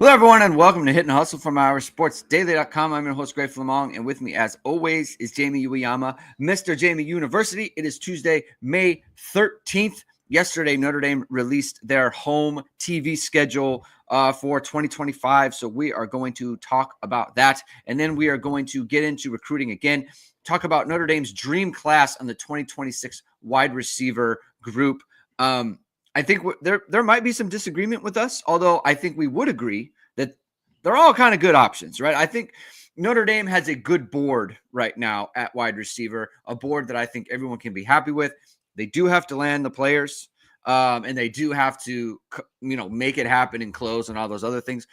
Hello, everyone, and welcome to Hit and Hustle from our sportsdaily.com. I'm your host, Ge Flammang, and with me, as always, is Jamie Uyeyama, Mr. Jamie University. It is Tuesday, May 13th. Yesterday, Notre Dame released their home TV schedule for 2025, so we are going to talk about that, and then we are going to get into recruiting again, talk about Notre Dame's dream class on the 2026 wide receiver group. I think there might be some disagreement with us, although I think we would agree that they're all kind of good options, right? I think Notre Dame has a good board right now at wide receiver, a board that I think everyone can be happy with. They do have to land the players, and they do have to, make it happen and close and all those other things.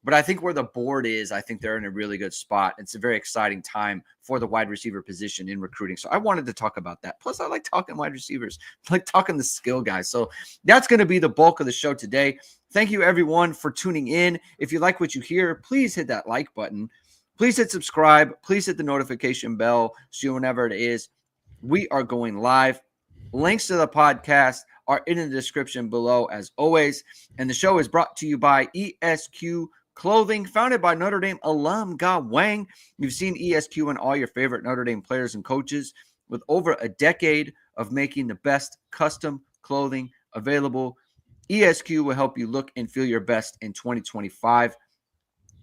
But I think where the board is, I think they're in a really good spot. It's a very exciting time for the wide receiver position in recruiting. So I wanted to talk about that. Plus, I like talking wide receivers. I like talking the skill guys. So that's going to be the bulk of the show today. Thank you, everyone, for tuning in. If you like what you hear, please hit that like button. Please hit subscribe. Please hit the notification bell so whenever it is, we are going live. Links to the podcast are in the description below, as always. And the show is brought to you by ESQ Clothing, founded by Notre Dame alum Ge Wang. You've seen ESQ and all your favorite Notre Dame players and coaches with over a decade of making the best custom clothing available. ESQ will help you look and feel your best in 2025.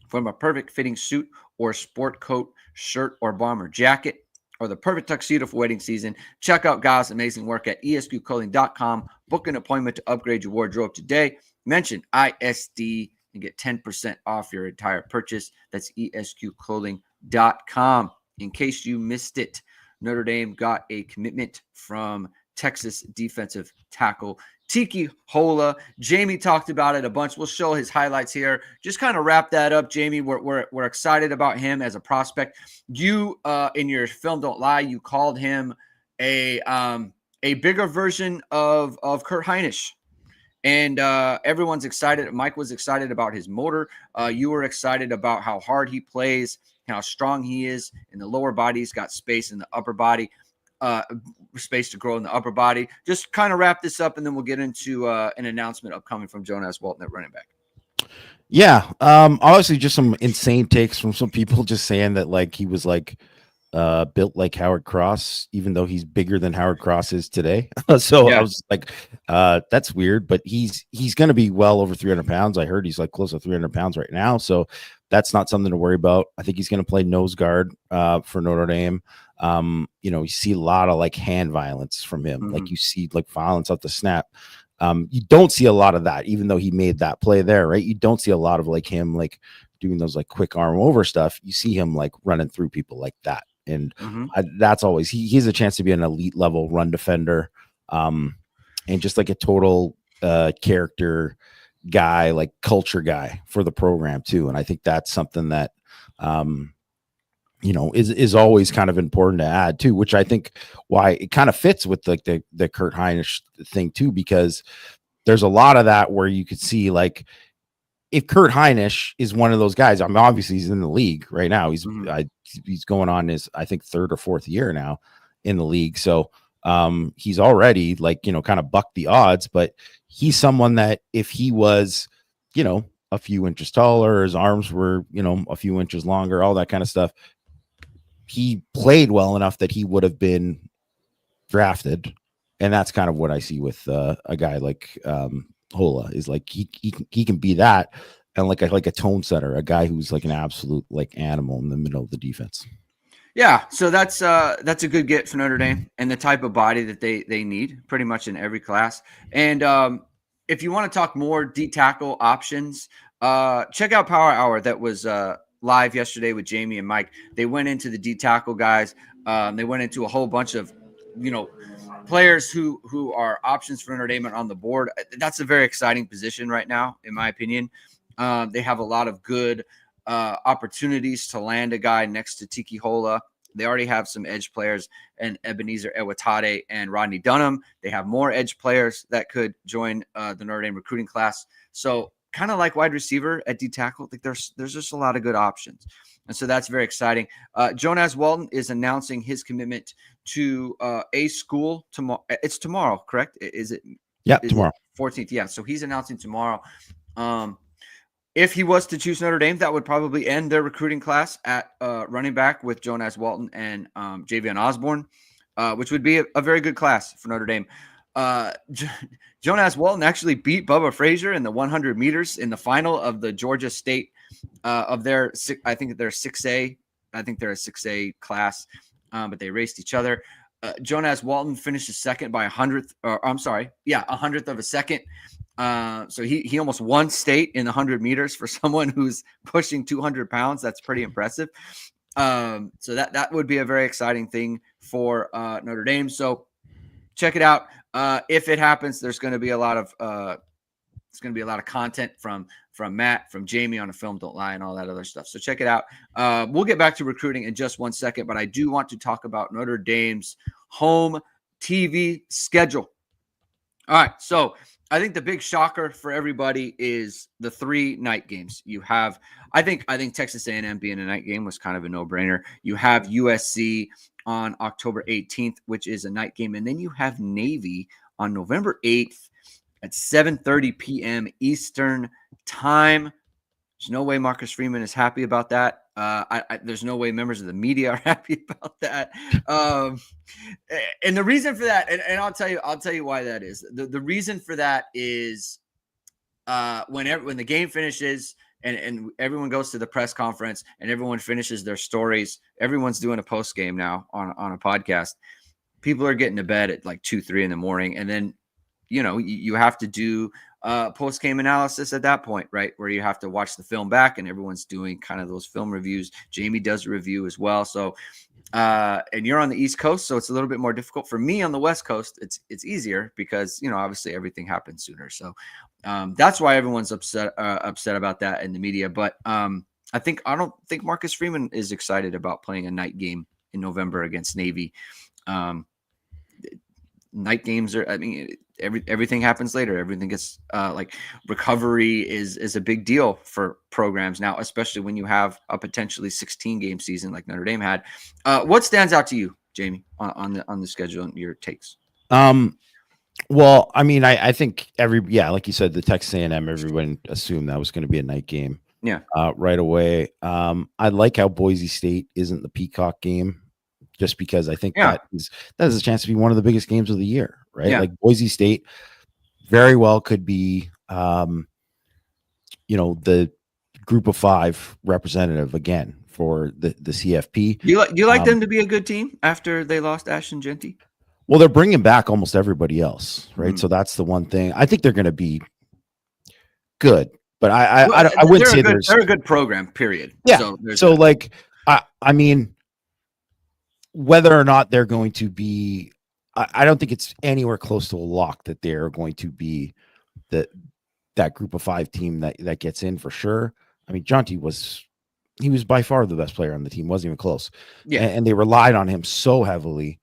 From a perfect fitting suit or sport coat, shirt, or bomber jacket, or the perfect tuxedo for wedding season, check out Ge's amazing work at esqclothing.com. Book an appointment to upgrade your wardrobe today. Mention ISD and get 10% off your entire purchase. That's esqclothing.com. In case you missed it, Notre Dame got a commitment from Texas defensive tackle Tiki Hola. Jamie talked about it a bunch. We'll show his highlights here. Just kind of wrap that up, Jamie. We're excited about him as a prospect. You, in your film Don't Lie, you called him a bigger version of Kurt Hinish. And everyone's excited. Mike was excited about his motor. You were excited about how hard he plays, how strong he is in the lower body. He's got space in the upper body, space to grow in the upper body. Just kind of wrap this up, and then we'll get into an announcement upcoming from Jonas Walton at running back. Yeah. Obviously, just some insane takes from some people just saying that like he was like built like Howard Cross, even though he's bigger than Howard Cross is today. So yeah. I was like, that's weird, but he's going to be well over 300 pounds. I heard he's like close to 300 pounds right now. So that's not something to worry about. I think he's going to play nose guard for Notre Dame. You see a lot of like hand violence from him. Like you see like violence off the snap. You don't see a lot of that, even though he made that play there, right? You don't see a lot of like him like doing those like quick arm over stuff. You see him like running through people like that. And that's always he has a chance to be an elite level run defender, and just like a total character guy, like culture guy for the program too. And I think that's something that is always kind of important to add too, which I think why it kind of fits with like the Kurt Hinish thing too, because there's a lot of that where you could see like if Kurt Hinish is one of those guys, I mean, obviously he's in the league right now. He's going on his, I think, third or fourth year now in the league. So he's already like, kind of bucked the odds, but he's someone that if he was, a few inches taller, his arms were, a few inches longer, all that kind of stuff, he played well enough that he would have been drafted. And that's kind of what I see with a guy like Hola is like he can be that, and like a tone setter, a guy who's like an absolute like animal in the middle of the defense. Yeah, so that's a good get for Notre Dame and the type of body that they need pretty much in every class. And if you want to talk more D tackle options, check out Power Hour that was live yesterday with Jamie and Mike. They went into the D tackle guys. They went into a whole bunch of players who are options for Notre Dame on the board. That's a very exciting position right now, in my opinion. They have a lot of good opportunities to land a guy next to Tiki Hola. They already have some edge players and Ebenezer Ewatade and Rodney Dunham. They have more edge players that could join the Notre Dame recruiting class. So kind of like wide receiver at D tackle, I think there's just a lot of good options. And so that's very exciting. Jonas Walton is announcing his commitment to a school tomorrow. It's tomorrow, correct? Is it? Yeah, tomorrow. 14th. Yeah. So he's announcing tomorrow. If he was to choose Notre Dame, that would probably end their recruiting class at running back with Jonas Walton and Javion Osborne, which would be a very good class for Notre Dame. Jonas Walton actually beat Bubba Frazier in the 100 meters in the final of the Georgia State of their, I think they're 6A. I think they're a 6A class, but they raced each other. Jonas Walton finished second by 100th of a second. So he almost won state in the 100 meters for someone who's pushing 200 pounds. That's pretty impressive. So that would be a very exciting thing for Notre Dame. So check it out. If it happens, there's going to be a lot of content from Matt, from Jamie on a Film Don't Lie and all that other stuff. So check it out. We'll get back to recruiting in just 1 second, but I do want to talk about Notre Dame's home TV schedule. All right. So I think the big shocker for everybody is the 3 night games. You have, I think Texas A&M being a night game was kind of a no-brainer. You have USC on October 18th, which is a night game. And then you have Navy on November 8th at 7:30 p.m. Eastern time. There's no way Marcus Freeman is happy about that. There's no way members of the media are happy about that. And the reason for that, and I'll tell you why that is. The reason for that is when the game finishes and everyone goes to the press conference and everyone finishes their stories, everyone's doing a post game now on a podcast. People are getting to bed at like 2-3 in the morning, and then you have to do post-game analysis at that point, right? Where you have to watch the film back and everyone's doing kind of those film reviews. Jamie does a review as well. So, and you're on the East Coast, so it's a little bit more difficult. For me on the West Coast, it's easier because, obviously everything happens sooner. So that's why everyone's upset about that in the media. But I don't think Marcus Freeman is excited about playing a night game in November against Navy. Night games are, everything happens later. Everything gets like recovery is a big deal for programs now, especially when you have a potentially 16 game season like Notre Dame had. What stands out to you, Jamie, on the schedule and your takes? Well, I think like you said, the Texas A&M, everyone assumed that was going to be a night game. Yeah. Right away. I like how Boise State isn't the Peacock game, just because I think that has a chance to be one of the biggest games of the year, right? Yeah. Like Boise State very well could be, the group of 5 representative again for the CFP. Do you like them to be a good team after they lost Ashton Genty? Well, they're bringing back almost everybody else, right? Mm-hmm. So that's the one thing. I think they're going to be good, but I wouldn't say they're a good program, period. Yeah. So whether or not they're going to be, I don't think it's anywhere close to a lock that they're going to be that group of 5 team that gets in for sure. Jonty was by far the best player on the team, wasn't even close. Yeah, and they relied on him so heavily.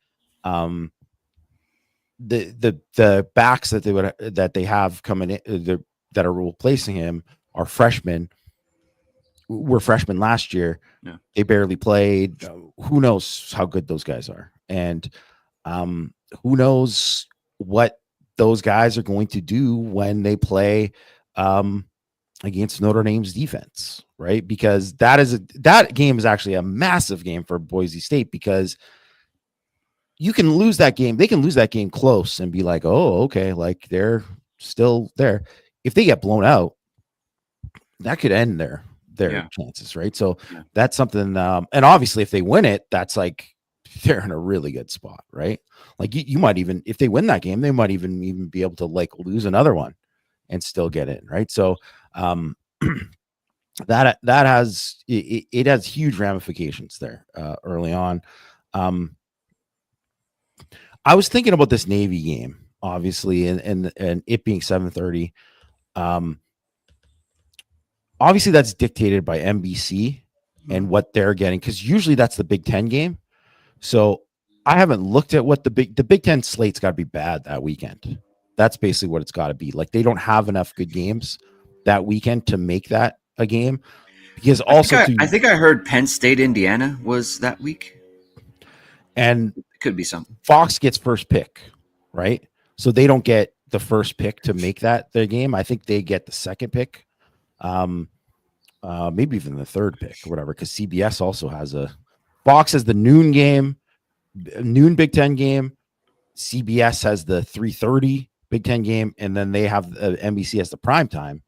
The backs that they have coming in that are replacing him are freshmen. Were freshmen last year. Yeah. They barely played. Who knows how good those guys are, and who knows what those guys are going to do when they play against Notre Dame's defense, right? Because that game is actually a massive game for Boise State, because you can lose that game. They can lose that game close and be like, oh, okay, like they're still there. If they get blown out, that could end their chances, right? So that's something. And obviously, if they win it, that's like they're in a really good spot, right? Like you might even, if they win that game, they might even be able to like lose another one and still get in, right? So that has it has huge ramifications there early on. I was thinking about this Navy game, obviously, and it being 7:30. Obviously, that's dictated by NBC and what they're getting, because usually that's the Big Ten game. So I haven't looked at what the Big Ten slate's got to be bad that weekend. That's basically what it's got to be. Like they don't have enough good games that weekend to make that a game. Because I think I heard Penn State, Indiana was that week, and it could be something. Fox gets first pick, right? So they don't get the first pick to make that their game. I think they get the second pick. maybe even the third pick or whatever, because CBS also has Fox has the noon game, noon Big Ten game. CBS has the 3:30 Big Ten game, and then they have NBC has the prime time.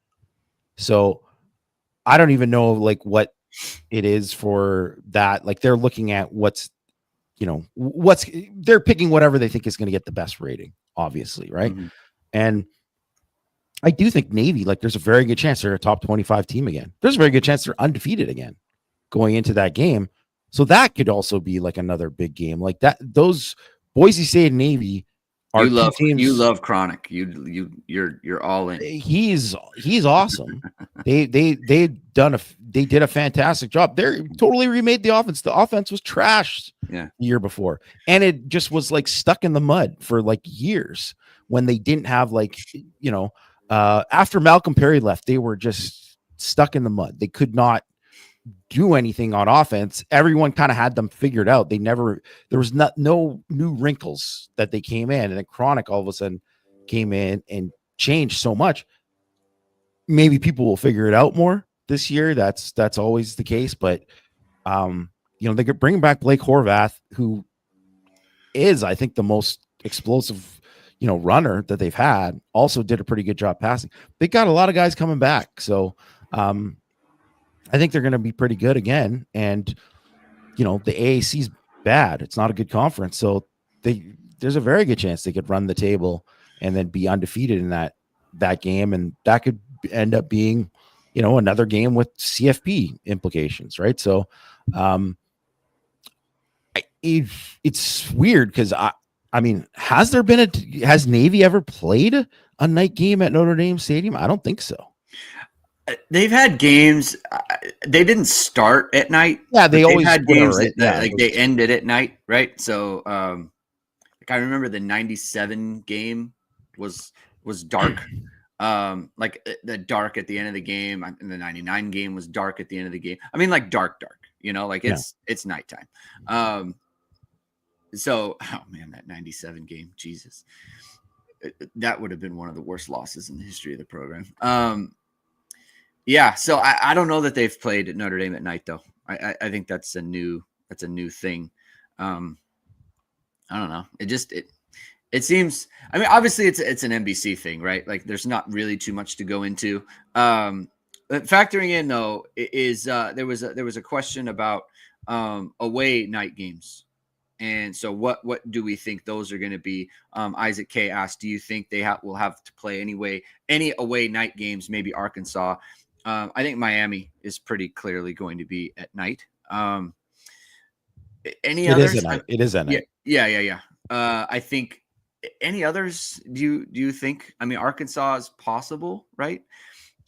So I don't even know like what it is for that. Like they're looking at they're picking whatever they think is going to get the best rating, obviously, right? Mm-hmm. And I do think Navy, like, there's a very good chance they're a top 25 team again. There's a very good chance they're undefeated again going into that game. So that could also be like another big game like that. Those Boise State and Navy are two teams. You love Chronic. You're all in. He's awesome. They did a fantastic job. They totally remade the offense. The offense was trashed the year before, and it just was like stuck in the mud for like years when they didn't have after Malcolm Perry left, they were just stuck in the mud. They could not do anything on offense. Everyone kind of had them figured out. There was no new wrinkles that they came in, and then Chronic all of a sudden came in and changed so much. Maybe people will figure it out more this year. That's always the case, but they could bring back Blake Horvath, who is, I think, the most explosive runner that they've had. Also did a pretty good job passing. They got a lot of guys coming back, so I think they're going to be pretty good again. And, the AAC is bad. It's not a good conference. So there's a very good chance they could run the table and then be undefeated in that game. And that could end up being, another game with CFP implications. Right. So it's weird because I mean, has Navy ever played a night game at Notre Dame Stadium? I don't think so. They've had games. They didn't start at night. Yeah, they've had games that they ended at night, right? So, I remember the '97 game was dark, like the dark at the end of the game, and the '99 game was dark at the end of the game. I mean, like dark, it's nighttime. So, oh man, that '97 game, Jesus, that would have been one of the worst losses in the history of the program. Yeah, so I don't know that they've played at Notre Dame at night though. I think that's a new thing. I don't know. It seems. I mean, obviously it's an NBC thing, right? Like there's not really too much to go into. But factoring in though is there was a question about away night games. And so what do we think those are going to be? Isaac K asked, do you think they will have to play any away night games, maybe Arkansas? I think Miami is pretty clearly going to be at night. Any others? It is at night. Yeah. I think any others, do you think? I mean, Arkansas is possible, right?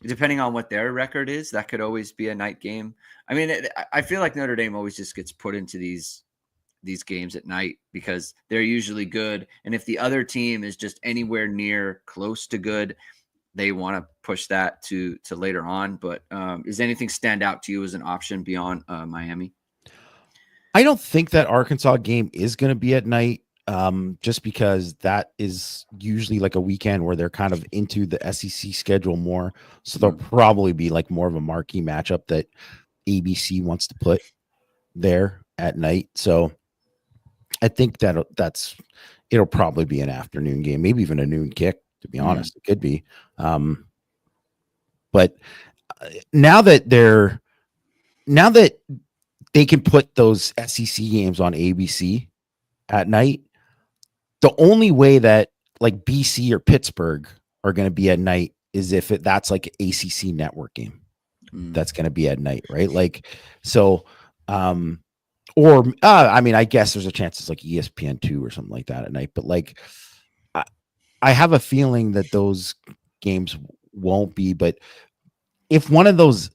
Depending on what their record is, that could always be a night game. I mean, I feel like Notre Dame always just gets put into these games at night because they're usually good. And if the other team is just anywhere near close to good, they want to push that to later on. But does anything stand out to you as an option beyond Miami? I don't think that Arkansas game is going to be at night, just because that is usually like a weekend where they're kind of into the SEC schedule more. So there'll probably be like more of a marquee matchup that ABC wants to put there at night. So I think it'll probably be an afternoon game, maybe even a noon kick, to be honest. It could be. But now that they can put those SEC games on ABC at night, the only way that like BC or Pittsburgh are going to be at night is if that's like an ACC network game that's going to be at night, right? Like, so, or I mean, I guess there's a chance it's like ESPN2 or something like that at night, but like, I have a feeling that those games won't be, but if one of those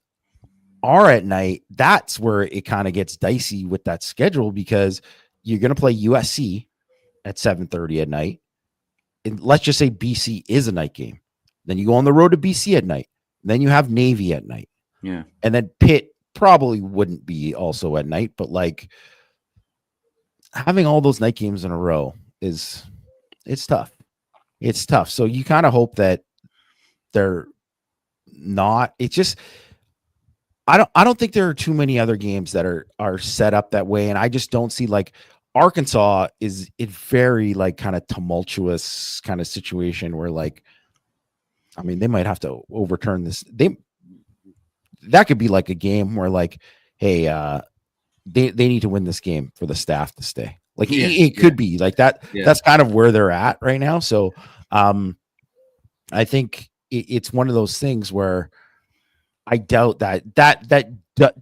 are at night, that's where it kind of gets dicey with that schedule, because you're going to play USC at 7:30 at night. And let's just say BC is a night game. Then you go on the road to BC at night. Then you have Navy at night. Yeah. And then Pitt probably wouldn't be also at night, but like having all those night games in a row it's tough. It's tough. So you kind of hope that they're not. It's just, I don't think there are too many other games that are set up that way, and I just don't see like Arkansas is a very like kind of tumultuous kind of situation where like, I mean, they might have to overturn this. That could be like a game where like, hey, they need to win this game for the staff to stay. Like it could be like that. Yeah. That's kind of where they're at right now. So I think it's one of those things where I doubt that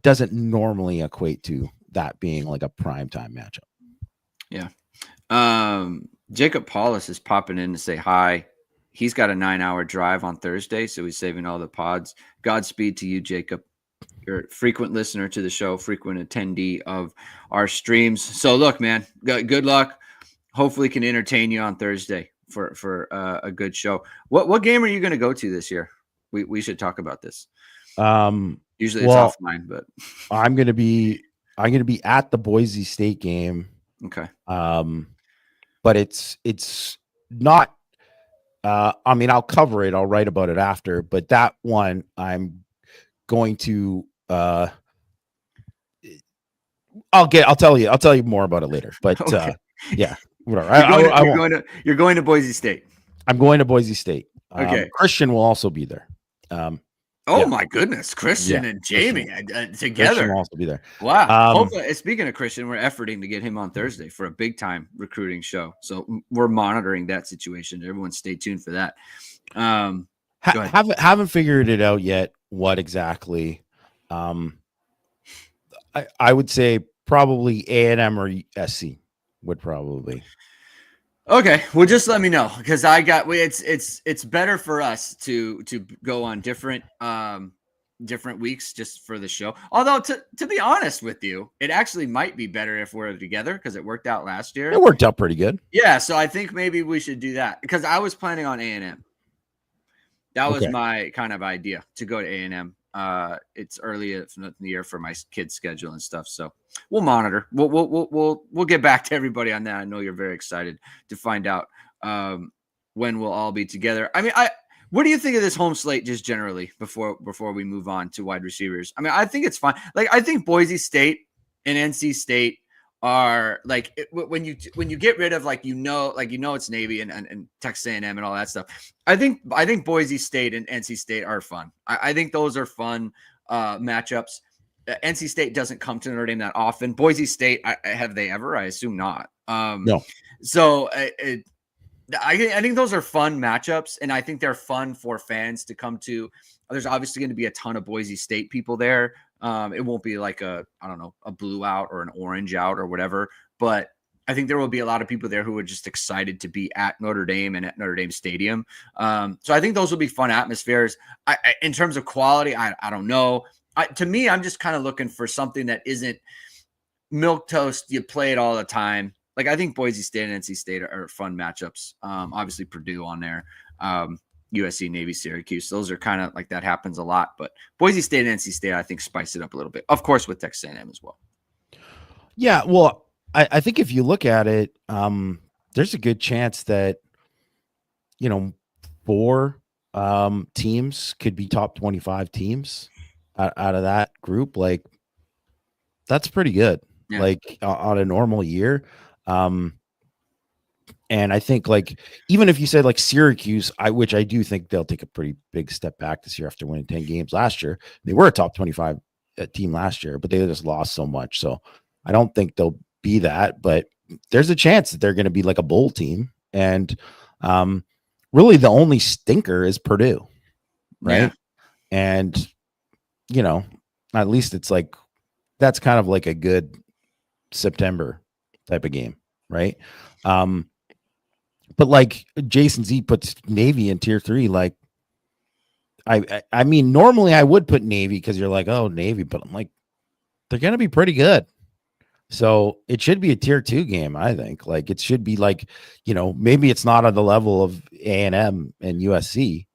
doesn't normally equate to that being like a primetime matchup. Yeah. Jacob Paulus is popping in to say hi. He's got a 9-hour drive on Thursday, so he's saving all the pods. Godspeed to you, Jacob. You're a frequent listener to the show, frequent attendee of our streams. So look, man, good luck. Hopefully can entertain you on Thursday for a good show. What game are you going to go to this year? We should talk about this. Usually it's offline, but I'm going to be at the Boise State game. Okay. But it's not, I mean, I'll cover it. I'll write about it after, but that one I'm going to, I'll tell you more about it later, but, okay. Yeah, whatever. You're going to Boise State. I'm going to Boise State. Okay. Christian will also be there. My goodness, Christian and Jamie together. Christian will also be there. Wow. Hopefully, speaking of Christian, we're efforting to get him on Thursday for a big time recruiting show. So we're monitoring that situation. Everyone stay tuned for that. Haven't figured it out yet. What exactly? I would say probably A&M or SC would probably. Okay, well, just let me know because it's better for us to go on different weeks just for the show. Although to be honest with you, it actually might be better if we're together because it worked out last year. It worked out pretty good. Yeah, so I think maybe we should do that because I was planning on A&M. That was my kind of idea to go to A&M. It's early in the year for my kids' schedule and stuff, so we'll monitor. We'll get back to everybody on that. I know you're very excited to find out when we'll all be together. I mean, what do you think of this home slate just generally before we move on to wide receivers? I mean, I think it's fine. Like, I think Boise State and NC State are like when you get rid of it's Navy and Texas A&M and all that stuff. I think Boise State and NC State are fun. I think those are fun matchups. NC State doesn't come to Notre Dame that often. Boise State, have they ever? I assume not. No. So I think those are fun matchups, and I think they're fun for fans to come to. There's obviously going to be a ton of Boise State people there. It won't be like a blue out or an orange out or whatever, but I think there will be a lot of people there who are just excited to be at Notre Dame and at Notre Dame Stadium. So I think those will be fun atmospheres. In terms of quality, I don't know. To me, I'm just kind of looking for something that isn't milquetoast. You play it all the time. Like, I think Boise State and NC State are fun matchups. Obviously Purdue on there. USC, Navy, Syracuse. Those are kind of like that happens a lot, but Boise State and NC State, I think, spice it up a little bit. Of course, with Texas A&M as well. Yeah, well, I think if you look at it, there's a good chance that 4 teams could be top 25 teams out of that group. Like, that's pretty good. Yeah. Like on a normal year. And I think, like, even if you said like Syracuse, which I do think they'll take a pretty big step back this year after winning 10 games last year. They were a top 25 team last year, but they just lost so much. So I don't think they'll be that, but there's a chance that they're going to be like a bowl team. And really the only stinker is Purdue. Right. Yeah. And, at least it's like, that's kind of like a good September type of game. Right. But like Jason Z puts Navy in tier 3, like I mean, normally I would put Navy because you're like, oh, Navy, but I'm like, they're going to be pretty good. So it should be a tier 2 game. I think like it should be like, maybe it's not on the level of A&M and USC.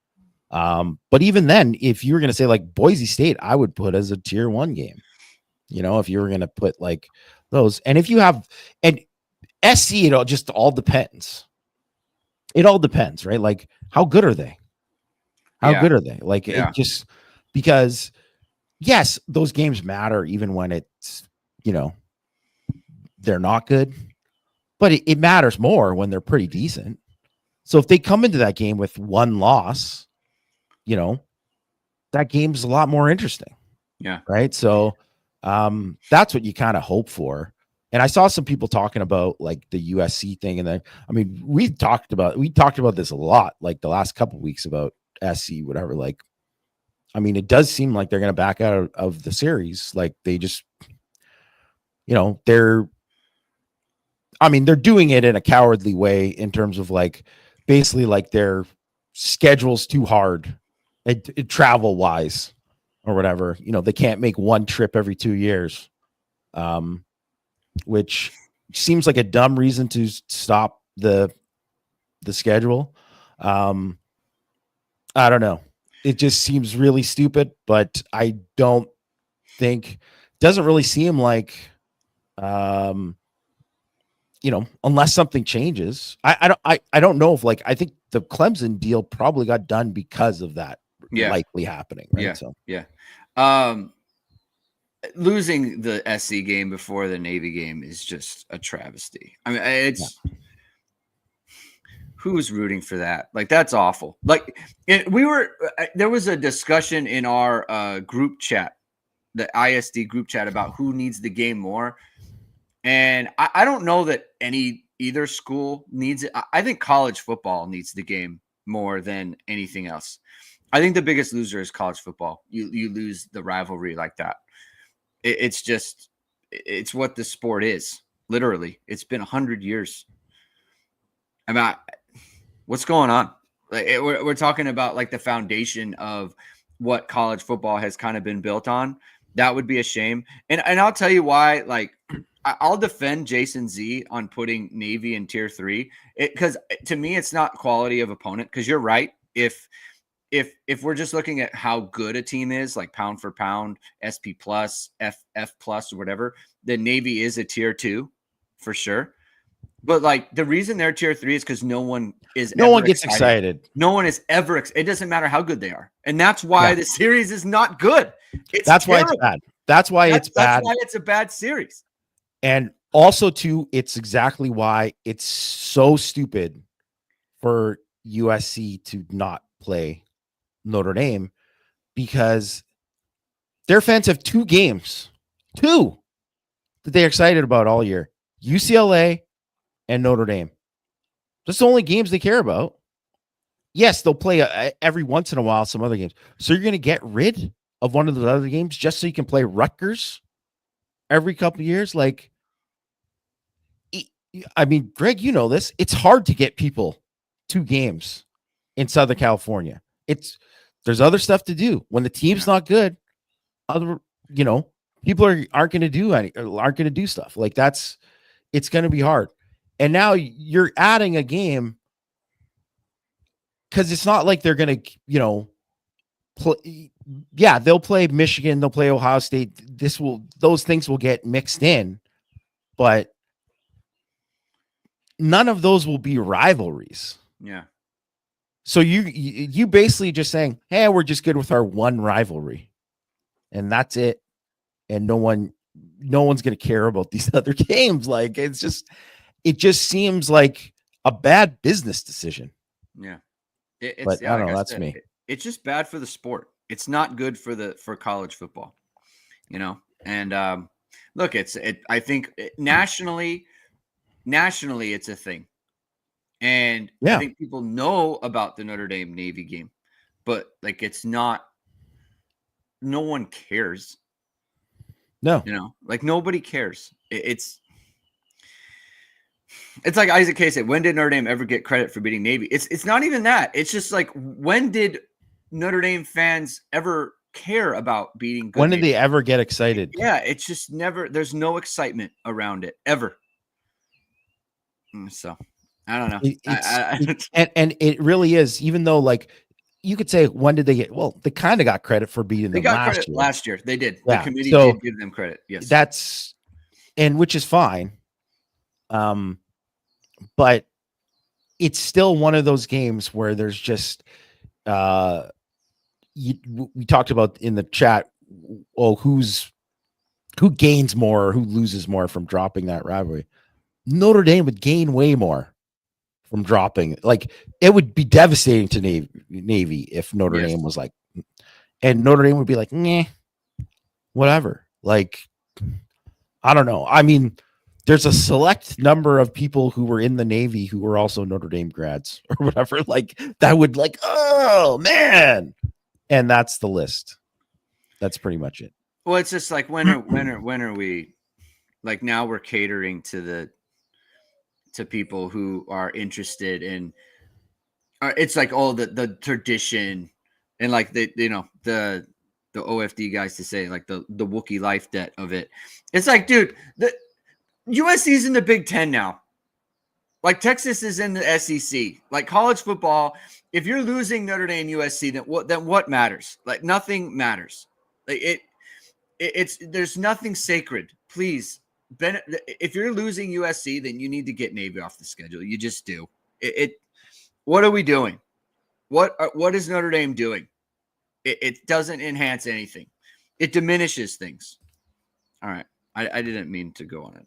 But even then, if you were going to say like Boise State, I would put as a tier 1 game, if you were going to put like those, and if you have, and SC, it just all depends. It all depends, right? Like, how good are they? How good are they? Like, it just because, yes, those games matter even when it's, they're not good, but it matters more when they're pretty decent. So if they come into that game with one loss, that game's a lot more interesting. Yeah. Right. So that's what you kind of hope for. And I saw some people talking about like the USC thing. And then, I mean, we talked about this a lot, like the last couple of weeks about SC, whatever. Like, I mean, it does seem like they're going to back out of the series. Like they just, they're doing it in a cowardly way in terms of like, basically like their schedule's too hard travel wise or whatever. They can't make one trip every 2 years. Which seems like a dumb reason to stop the schedule. I don't know. It just seems really stupid, but I don't think doesn't really seem like, unless something changes. I don't know if like, I think the Clemson deal probably got done because of that likely happening. Right. Yeah. So, yeah. Losing the SC game before the Navy game is just a travesty. I mean, it's who's rooting for that? Like, that's awful. Like, there was a discussion in our group chat, the ISD group chat, about who needs the game more. And I don't know that either school needs it. I think college football needs the game more than anything else. I think the biggest loser is college football. You lose the rivalry like that. It's what the sport is. Literally, it's been 100 years. I mean, what's going on? Like, we're talking about like the foundation of what college football has kind of been built on. That would be a shame. And I'll tell you why. Like, I'll defend Jason Z on putting Navy in tier 3, because to me, it's not quality of opponent. Because you're right. If we're just looking at how good a team is, like pound for pound, SP plus, F plus, or whatever, then Navy is a tier 2 for sure. But like the reason they're tier 3 is because no one gets excited. No one is ever. It doesn't matter how good they are, and that's why the series is not good. That's why it's bad. That's why it's bad. That's why it's a bad series. And also, too, it's exactly why it's so stupid for USC to not play Notre Dame, because their fans have 2 games, that they're excited about all year: UCLA and Notre Dame. That's the only games they care about. Yes, they'll play every once in a while some other games. So you're going to get rid of one of those other games just so you can play Rutgers every couple of years? Like, I mean, Greg, you know this. It's hard to get people 2 games in Southern California. There's other stuff to do when the team's not good. People aren't going to do stuff like that's. It's going to be hard. And now you're adding a game because it's not like they're going to, play. Yeah, they'll play Michigan, they'll play Ohio State. Those things will get mixed in, but none of those will be rivalries. Yeah. So you basically just saying, hey, we're just good with our one rivalry, and that's it. And no one's going to care about these other games. Like, it just seems like a bad business decision. Yeah. But I don't know. That's me. It's just bad for the sport. It's not good for college football, and look, I think nationally it's a thing. And I think people know about the Notre Dame Navy game, but like, it's not, no one cares. No, like nobody cares. It's like Isaac K said, when did Notre Dame ever get credit for beating Navy? It's not even that. It's just like, when did Notre Dame fans ever care about beating good when did Navy? they ever get excited? Yeah, it's just never, there's no excitement around it ever. So I don't know. And it really is, even though like you could say, when did they get, well, they kind of got credit for beating them last year. They did. Yeah. The committee did give them credit. Yes. Which is fine. But it's still one of those games where there's just, we talked about in the chat well, who gains more or who loses more from dropping that rivalry? Notre Dame would gain way more from dropping. Like, it would be devastating to Navy if Notre Dame was like, and Notre Dame would be like, nah, whatever. Like, I don't know. I mean, there's a select number of people who were in the Navy who were also Notre Dame grads or whatever. Like, that would like, oh man. And that's the list. That's pretty much it. Well, it's just like when are we, like, now we're catering to people who are interested in, it's like all the tradition and like the OFD guys to say like the Wookiee life debt of it. It's like, dude, the USC's in the Big Ten now. Like, Texas is in the SEC. Like, college football, if you're losing Notre Dame USC, then what matters? Like, nothing matters. Like, it's there's nothing sacred. Please, if you're losing USC, then you need to get Navy off the schedule. You just do. What are we doing? What is Notre Dame doing? It doesn't enhance anything. It diminishes things. All right. I didn't mean to go on it.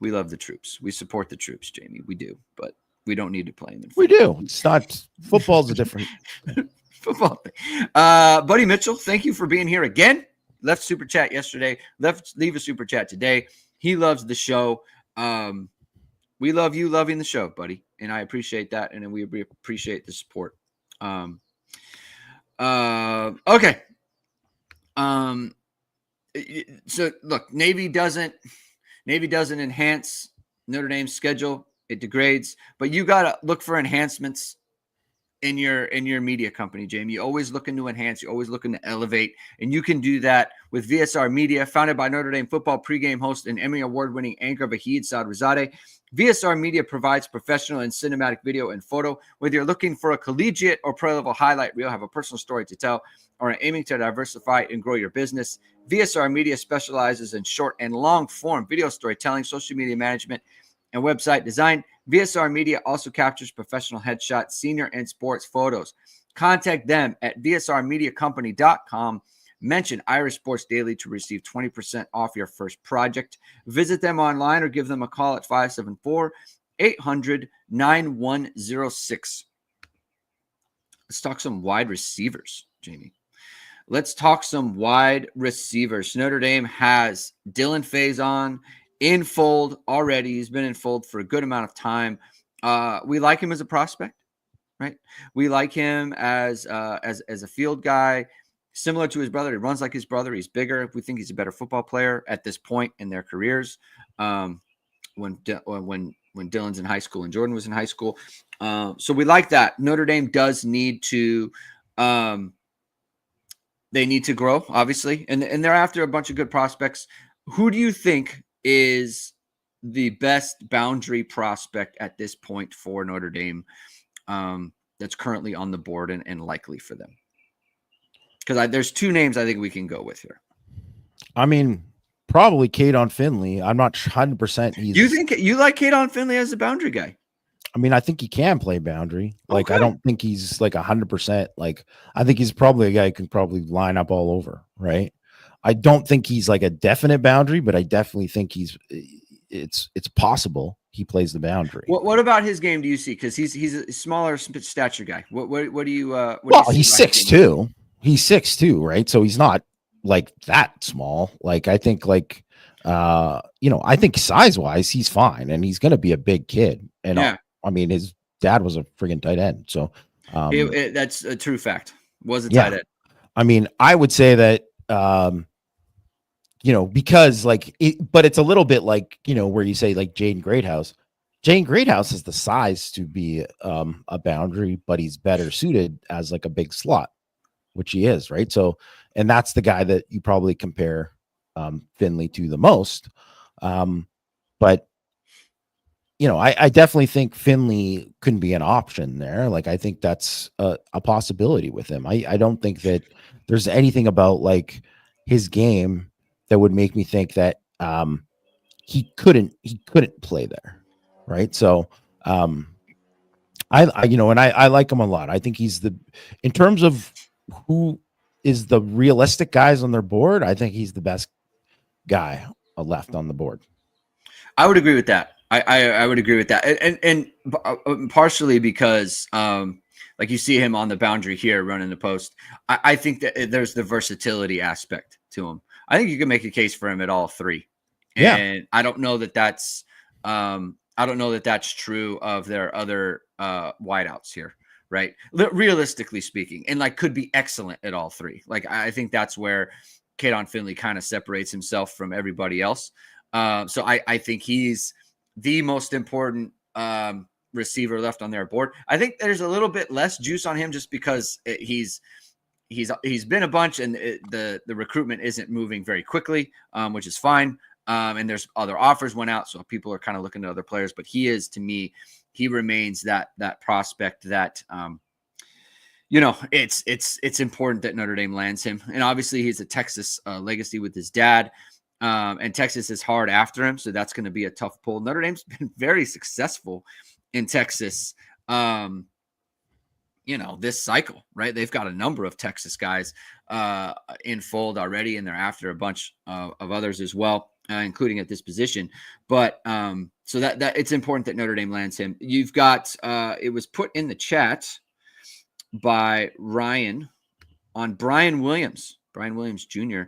We love the troops. We support the troops, Jamie. We do, but we don't need to play them. We do. It's not, football's a different football thing. Buddy Mitchell, thank you for being here again. Left super chat yesterday. Leave a super chat today. He loves the show. We love you loving the show, buddy, and I appreciate that, and we appreciate the support. Okay. So look, Navy doesn't enhance Notre Dame's schedule. It degrades, but you got to look for enhancements in your media company, Jamie. You always looking to enhance. You're always looking to elevate, and you can do that with VSR Media, founded by Notre Dame football pregame host and Emmy award-winning anchor Vahid Sadrazadeh. VSR Media provides professional and cinematic video and photo. Whether you're looking for a collegiate or pro-level highlight reel, have a personal story to tell, or are aiming to diversify and grow your business, VSR Media specializes in short and long-form video storytelling, social media management, and website design. VSR Media also captures professional headshots, senior and sports photos. Contact them at vsrmediacompany.com. Mention Irish Sports Daily to receive 20% off your first project. Visit them online or give them a call at 574-800-9106. Let's talk some wide receivers, Jamie. Let's talk some wide receivers. Notre Dame has Dylan Faison in fold already. He's been in fold for a good amount of time. We like him as a prospect, right? We like him as a field guy, similar to his brother. He runs like his brother. He's bigger. We think he's a better football player at this point in their careers. When Dylan's in high school and Jordan was in high school, so we like that. Notre Dame does need to. They need to grow, obviously, and they're after a bunch of good prospects. Who do you think is the best boundary prospect at this point for Notre Dame that's currently on the board and likely for them? Because there's two names I think we can go with here. I mean, probably Kadyn Finley. I'm not 100%. You think you like Kadyn Finley as a boundary guy? I mean, I think he can play boundary. Like, okay. I don't think he's like 100%. Like, I think he's probably a guy who can probably line up all over, right? I don't think he's like a definite boundary, but I definitely think it's possible he plays the boundary. What about his game do you see? Because he's a smaller stature guy. What do you he's 6'2". He's 6'2", right? So he's not like that small. Like, I think like I think size-wise, he's fine, and he's gonna be a big kid. And yeah. I mean, his dad was a friggin' tight end. So that's a true fact. Was a tight end. I mean, I would say that because like but it's a little bit like, where you say like Jaden Greathouse. Jaden Greathouse has the size to be a boundary, but he's better suited as like a big slot, which he is, right? So, and that's the guy that you probably compare Finley to the most. But I definitely think Finley couldn't be an option there. Like, I think that's a possibility with him. I don't think that there's anything about like his game that would make me think that he couldn't play there, right? So I like him a lot. I think he's in terms of who is the realistic guys on their board, I think he's the best guy left on the board. I would agree with that. I would agree with that, and partially because like you see him on the boundary here running the post. I think that there's the versatility aspect to him. I think you can make a case for him at all three, and I don't know that that's true of their other wideouts here, right? Realistically speaking, and like could be excellent at all three. Like I think that's where Kadyn Finley kind of separates himself from everybody else. So I think he's the most important receiver left on their board. I think there's a little bit less juice on him just because he's been a bunch, and the recruitment isn't moving very quickly, which is fine. And there's other offers went out, so people are kind of looking at other players. But he is, to me, he remains that prospect that it's important that Notre Dame lands him. And obviously he's a Texas legacy with his dad. And Texas is hard after him, so that's going to be a tough pull. Notre Dame's been very successful in Texas, this cycle, right? They've got a number of Texas guys in fold already, and they're after a bunch of others as well, including at this position. But so that it's important that Notre Dame lands him. You've got it was put in the chat by Ryan on Brian Williams Jr.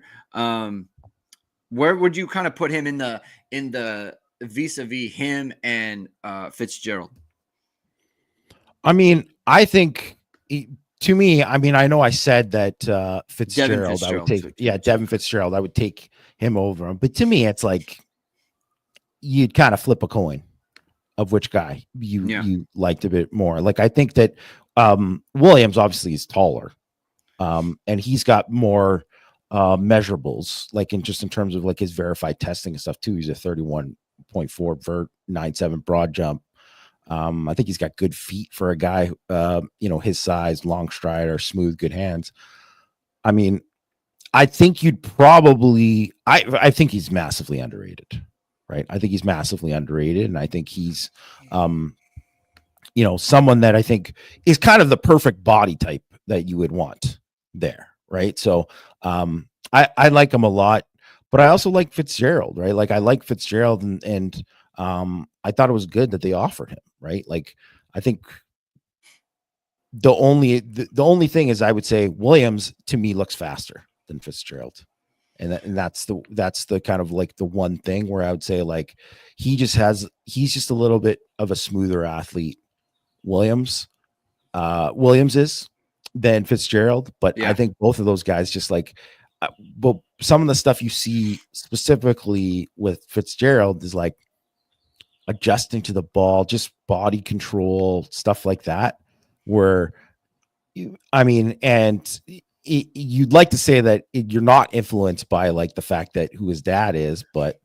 Where would you kind of put him in the vis-a-vis him and Fitzgerald? I mean, I think to me, I mean, I know I said that Fitzgerald, I would take, Devin Fitzgerald, I would take him over him. But to me, it's like you'd kind of flip a coin of which guy you liked a bit more. Like I think that Williams obviously is taller, and he's got more measurables, like in terms of like his verified testing and stuff too. He's a 31.4 vert, 9.7 broad jump. I think he's got good feet for a guy, his size, long strider, smooth, good hands. I mean, I think you'd probably, I think he's massively underrated, right? I think he's massively underrated. And I think he's, someone that I think is kind of the perfect body type that you would want there. Right. So, I like him a lot, but I also like Fitzgerald, right? Like I like Fitzgerald and I thought it was good that they offered him, right? Like I think the only thing is I would say Williams to me looks faster than Fitzgerald. And that's the kind of like the one thing where I would say like he's just a little bit of a smoother athlete. Williams is than Fitzgerald, but I think both of those guys just like, well, some of the stuff you see specifically with Fitzgerald is like adjusting to the ball, just body control, stuff like that. Where, you'd like to say that you're not influenced by like the fact that who his dad is, but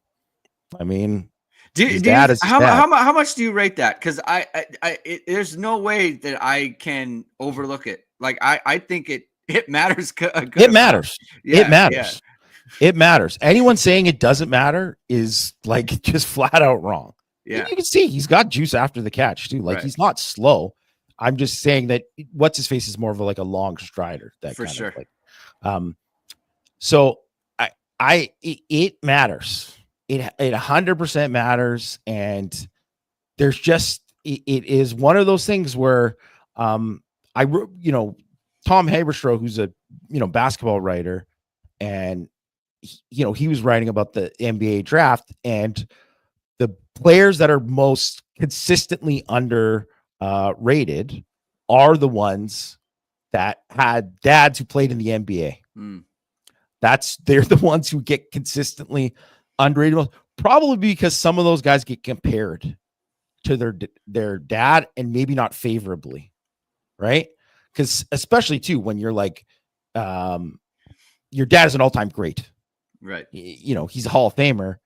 I mean, how much do you rate that? Because there's no way that I can overlook it. Like I think it matters. It matters. It matters. It matters. Anyone saying it doesn't matter is like just flat out wrong. Yeah, and you can see he's got juice after the catch too. Like he's not slow. I'm just saying that what's his face is more of a long strider. That for sure. So it matters. It 100% matters, and there's just it is one of those things where Tom Haberstroh, who's a basketball writer, and he was writing about the NBA draft, and the players that are most consistently rated are the ones that had dads who played in the NBA. They're the ones who get consistently underrated, probably because some of those guys get compared to their dad, and maybe not favorably, right? Because especially too when you're like, your dad is an all-time great, right? He's a Hall of Famer.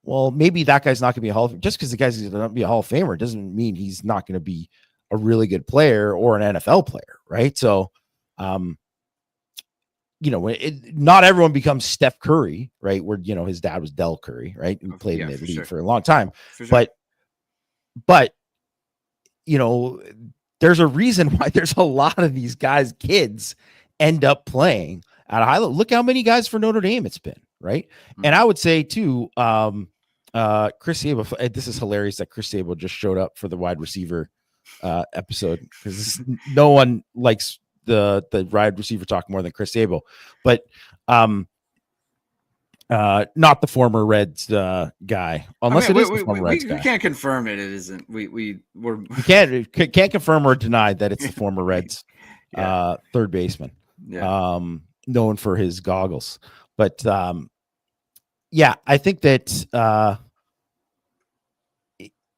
Well, maybe that guy's not going to be a Hall of Famer. Just because the guy's going to be a Hall of Famer doesn't mean he's not going to be a really good player or an NFL player, right? So, not everyone becomes Steph Curry, right? Where his dad was Del Curry, right? Who played in the league for a long time, but there's a reason why there's a lot of these guys' kids end up playing at a high level. Look how many guys for Notre Dame it's been, right? Mm-hmm. And I would say too, Chris Sable. This is hilarious that Chris Sable just showed up for the wide receiver episode, because no one likes the wide receiver talk more than Chris Sable, but not the former Reds guy, unless it is the former Reds guy. We can't confirm it. It isn't. We can't confirm or deny that it's the former Reds third baseman, known for his goggles. But I think that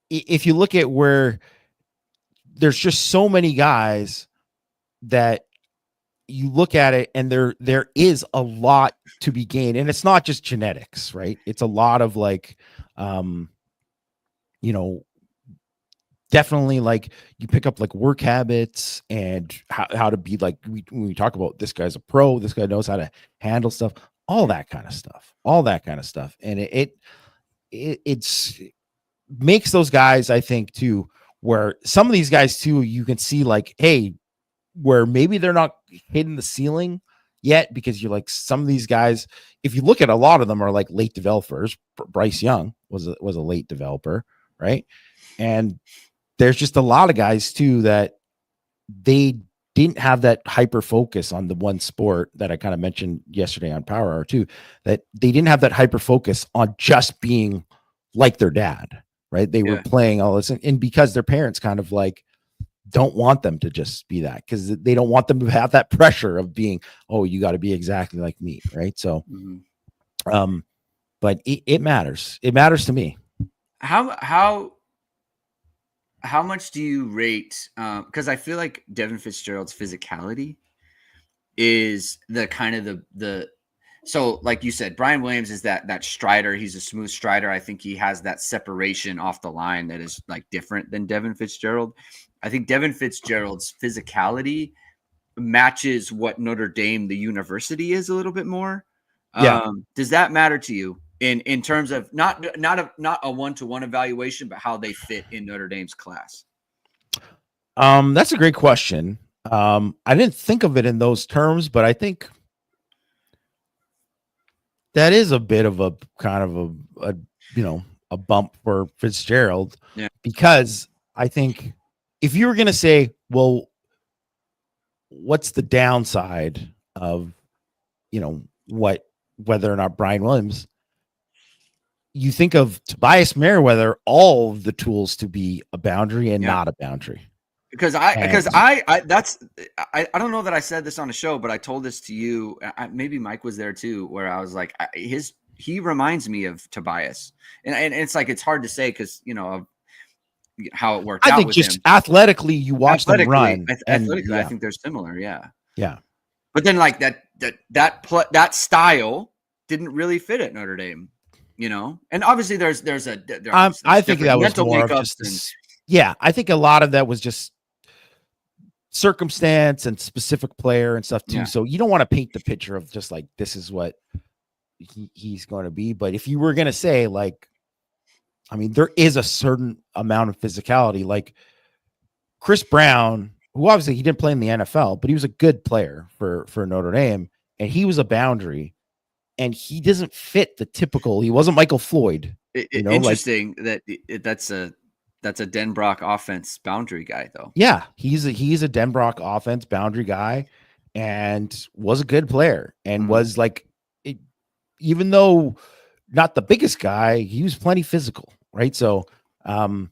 if you look at where there's just so many guys that you look at it, and there is a lot to be gained, and it's not just genetics, right? It's a lot of like, definitely like you pick up like work habits and how to be like, when we talk about this guy's a pro, this guy knows how to handle stuff, all that kind of stuff. And it's makes those guys, I think too, where some of these guys too, you can see like, hey, where maybe they're not hitting the ceiling yet, because you're like, some of these guys, if you look at a lot of them are like late developers. Bryce Young was a late developer, right? And there's just a lot of guys too that they didn't have that hyper focus on the one sport that I kind of mentioned yesterday on Power Hour too, that they didn't have that hyper focus on just being like their dad, right? They were playing all this, and because their parents kind of like don't want them to just be that, because they don't want them to have that pressure of being, oh, you got to be exactly like me, right? So, but it matters. It matters to me. How much do you rate? Because I feel like Devin Fitzgerald's physicality is the kind of the so like you said, Brian Williams is that strider. He's a smooth strider. I think he has that separation off the line that is like different than Devin Fitzgerald. I think Devin Fitzgerald's physicality matches what Notre Dame, the university, is a little bit more. Yeah. Does that matter to you in terms of not a one-to-one evaluation, but how they fit in Notre Dame's class? That's a great question. I didn't think of it in those terms, but I think that is a bit of a kind of a bump for Fitzgerald, because I think if you were going to say, well, what's the downside of, whether or not Brian Williams, you think of Tobias Merriweather, all of the tools to be a boundary and not a boundary. Because I don't know that I said this on the show, but I told this to you. Maybe Mike was there too, where I was like, he reminds me of Tobias, and it's like, it's hard to say because of how it worked out. I think just athletically, you watch them run. Athletically, I think they're similar. Yeah. But then like that style didn't really fit at Notre Dame, and obviously there's I think that was more of just I think a lot of that was just circumstance and specific player and stuff too. Yeah. So you don't want to paint the picture of just like, this is what he's going to be. But if you were going to say like, I mean, there is a certain amount of physicality, like Chris Brown, who obviously he didn't play in the NFL, but he was a good player for Notre Dame, and he was a boundary, and he doesn't fit the typical. He wasn't Michael Floyd. Interesting that's a Denbrock offense boundary guy, though. Yeah, he's a Denbrock offense boundary guy, and was a good player, and was like, even though not the biggest guy, he was plenty physical, right? So that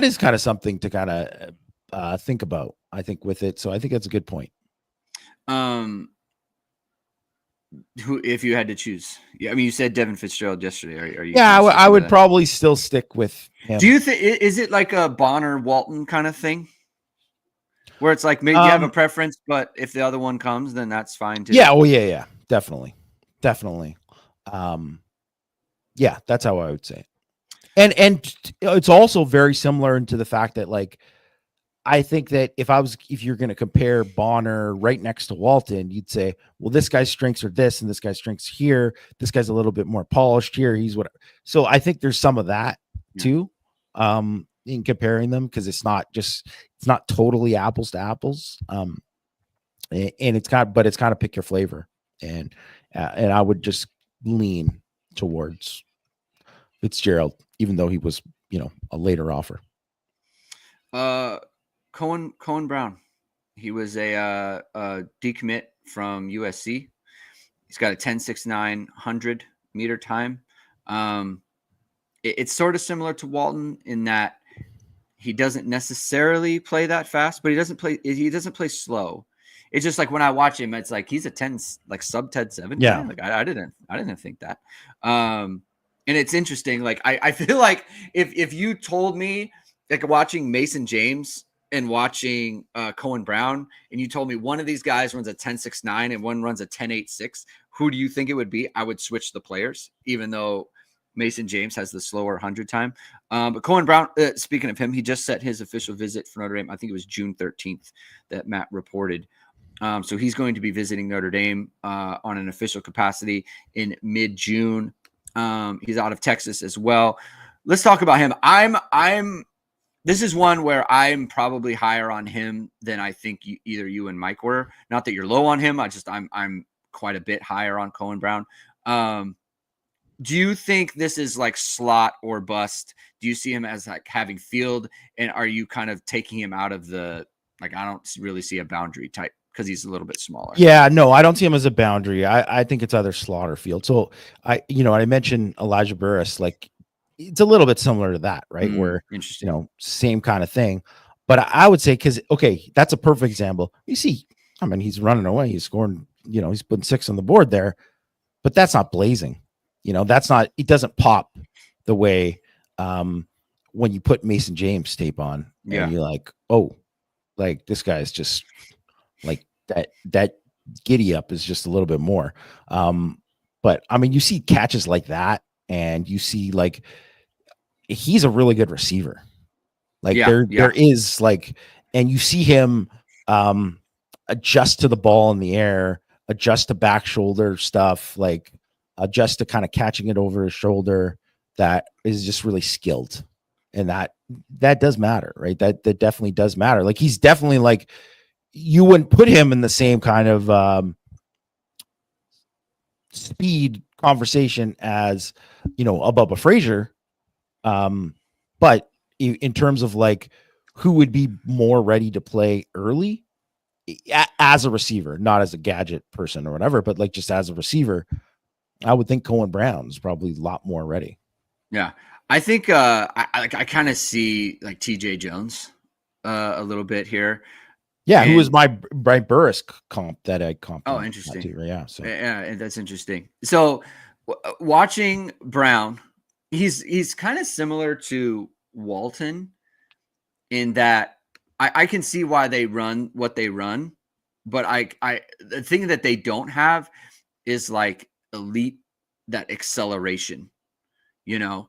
is kind of something to kind of think about, I think, with it. So I think that's a good point. Who, if you had to choose? Yeah, I mean, you said Devin Fitzgerald yesterday. Are you? Yeah, I would probably still stick with him. Do you think, is it like a Bonner Walton kind of thing, where it's like maybe you have a preference, but if the other one comes, then that's fine too? Yeah. Oh yeah. Definitely. Yeah, that's how I would say it. And it's also very similar into the fact that, like, I think that if you're going to compare Bonner right next to Walton, you'd say, well, this guy's strengths are this, and this guy's strengths here. This guy's a little bit more polished here. He's what. So I think there's some of that too, in comparing them, because it's not totally apples to apples. and it's kind of pick your flavor, and I would just lean towards Fitzgerald, even though he was, a later offer. Cohen Brown. He was a decommit from USC. He's got a 10.69 100-meter time. It's sort of similar to Walton in that he doesn't necessarily play that fast, but he doesn't play slow. It's just like when I watch him, it's like he's a 10, like sub 10.7 Yeah. guy. Like I didn't think that. And it's interesting. Like I feel like if you told me, like, watching Mason James and watching Cohen Brown, and you told me one of these guys runs a 10.69 and one runs a 10.86, who do you think it would be? I would switch the players, even though Mason James has the slower 100 time. But Cohen Brown, speaking of him, he just set his official visit for Notre Dame. I think it was June 13th that Matt reported. So he's going to be visiting Notre Dame on an official capacity in mid-June. He's out of Texas as well. Let's talk about him. This is one where I'm probably higher on him than I think either you and Mike were. Not that you're low on him. I'm quite a bit higher on Cohen Brown. Do you think this is like slot or bust? Do you see him as like having field? And are you kind of taking him out of the, like, I don't really see a boundary type because he's a little bit smaller? Yeah, no, I don't see him as a boundary. I think it's either slot or field. So I mentioned Elijah Burris, like, it's a little bit similar to that, right? Where, interesting. Same kind of thing. But I would say, because, okay, that's a perfect example. You see, I mean, he's running away. He's scoring, he's putting 6 on the board there, but that's not blazing. That's not, it doesn't pop the way when you put Mason James tape on and you're like, oh, like, this guy's just like that giddy up is just a little bit more. But I mean, you see catches like that, and you see, like, he's a really good receiver. Like, there is, like, and you see him adjust to the ball in the air, adjust to back shoulder stuff, like adjust to kind of catching it over his shoulder. That is just really skilled. And that does matter, right? That definitely does matter. Like, he's definitely, like, you wouldn't put him in the same kind of speed conversation as, a Bubba Frazier. But in terms of, like, who would be more ready to play early as a receiver, not as a gadget person or whatever, but like just as a receiver, I would think Cohen Brown's probably a lot more ready. Yeah. I think I kind of see, like, TJ Jones a little bit here. Yeah, who was my Burris comp that I comped. Oh, interesting. Yeah, so yeah, that's interesting. So watching Brown, he's kind of similar to Walton in that I can see why they run what they run, but the thing that they don't have is, like, elite, that acceleration,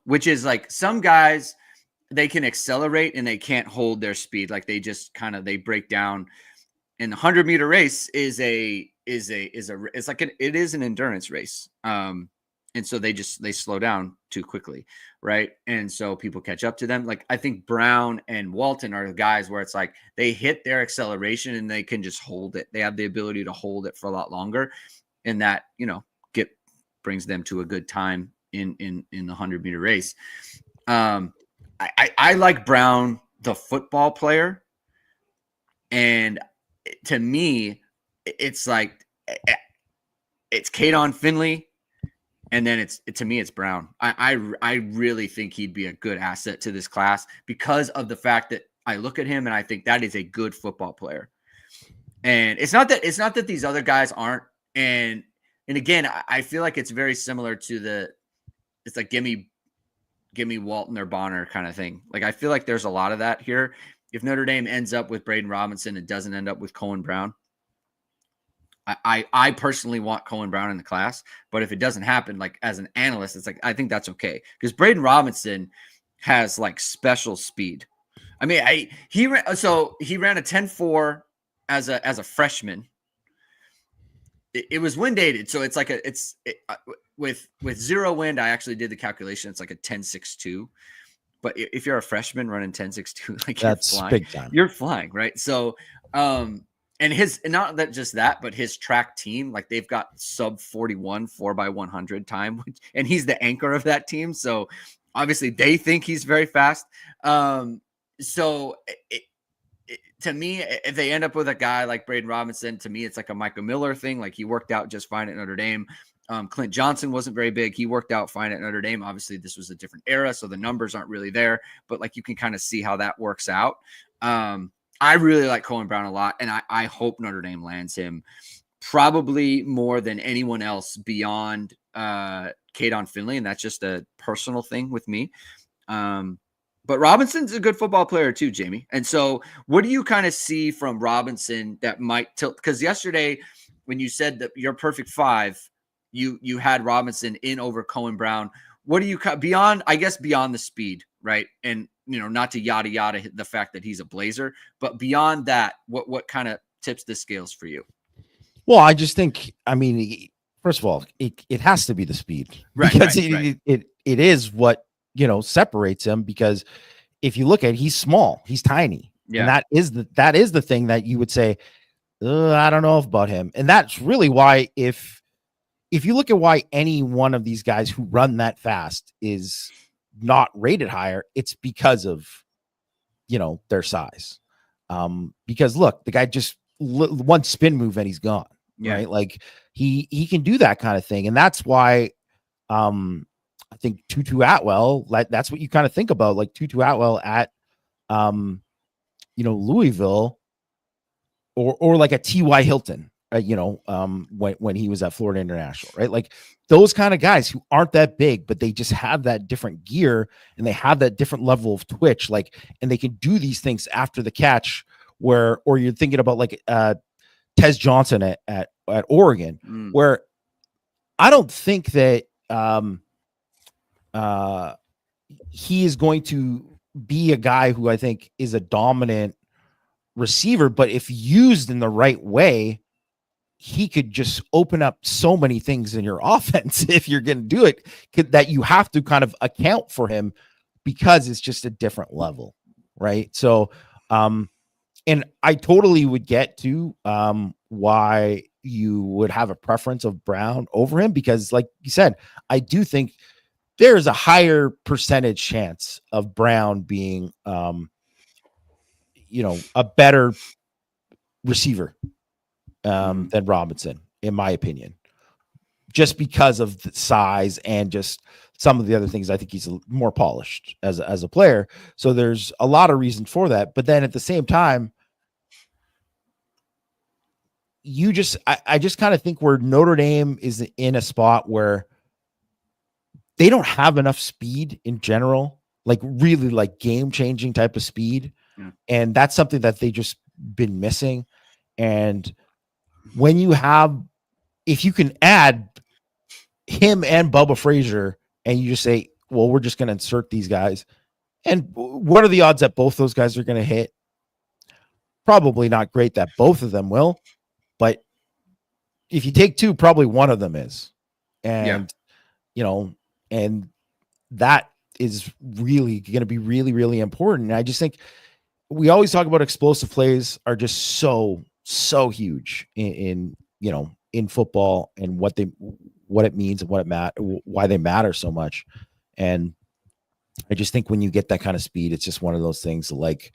which is, like, some guys, they can accelerate and they can't hold their speed. Like, they just they break down. And the 100-meter race is an endurance race. And so they slow down too quickly, right? And so people catch up to them. Like, I think Brown and Walton are the guys where it's like they hit their acceleration and they can just hold it. They have the ability to hold it for a lot longer, and that brings them to a good time in the 100-meter race. I like Brown, the football player, and to me, it's like it's Kadyn, Finley, and then to me it's Brown. I really think he'd be a good asset to this class because of the fact that I look at him and I think that is a good football player. And it's not that these other guys aren't. And again, I feel like it's very similar to it's like gimme Walton or Bonner kind of thing. Like, I feel like there's a lot of that here. If Notre Dame ends up with Braden Robinson and doesn't end up with Cohen Brown, I personally want Cohen Brown in the class. But if it doesn't happen, like, as an analyst, it's like, I think that's okay, because Braden Robinson has, like, special speed. I mean, he ran a 10.4 as a freshman. It was wind aided, so it's like with zero wind. I actually did the calculation. It's like a 10.62. But if you're a freshman running 10.62, like, that's you're flying. big time. You're flying, right? So and not that just that, but his track team, like they've got sub 41 4x100 time, and he's the anchor of that team. So obviously they think he's very fast. So to me, if they end up with a guy like Braden Robinson, to me, it's like a Michael Miller thing. Like he worked out just fine at Notre Dame. Clint Johnson wasn't very big. He worked out fine at Notre Dame. Obviously, this was a different era, so the numbers aren't really there, but like you can kind of see how that works out. I really like Cohen Brown a lot, and I hope Notre Dame lands him probably more than anyone else beyond Kadyn Finley, and that's just a personal thing with me. But Robinson's a good football player too, Jamie. And so what do you kind of see from Robinson that might tilt? Because yesterday when you said that your perfect five, you had Robinson in over Cohen Brown. What do you beyond the speed, right? And not to yada the fact that he's a Blazer, but beyond that, what kind of tips the scales for you? Well, I just think, I mean, first of all, it has to be the speed, right? Because it is what separates him. Because if you look at it, he's small, he's tiny, and that is the thing that you would say, I don't know about him, and that's really why if you look at why any one of these guys who run that fast is not rated higher, it's because of their size. Because look, the guy just one spin move and he's gone. Right, like he can do that kind of thing, and that's why I think Tutu Atwell, like that's what you kind of think about, like Tutu Atwell at Louisville, or like a T.Y. Hilton, when he was at Florida International, right? Like those kind of guys who aren't that big, but they just have that different gear and they have that different level of twitch, like, and they can do these things after the catch. Or you're thinking about like Tez Johnson at Oregon, where I don't think that he is going to be a guy who I think is a dominant receiver, but if used in the right way, he could just open up so many things in your offense if you're going to do it, that you have to kind of account for him because it's just a different level, right? So, and I totally would get to why you would have a preference of Brown over him, because like you said, I do think there is a higher percentage chance of Brown being, a better receiver than Robinson, in my opinion, just because of the size and just some of the other things. I think he's more polished as a player. So there's a lot of reason for that. But then at the same time, I just kind of think where Notre Dame is in a spot where they don't have enough speed in general, like really like game-changing type of speed. Yeah. And that's something that they just been missing. And when if you can add him and Bubba Frazier and you just say, well, we're just going to insert these guys. And what are the odds that both those guys are going to hit? Probably not great that both of them will, but if you take two, probably one of them is. And, and that is really going to be really, really important. And I just think we always talk about explosive plays are just so huge in football, and what it means and why they matter so much. And I just think when you get that kind of speed, it's just one of those things, like,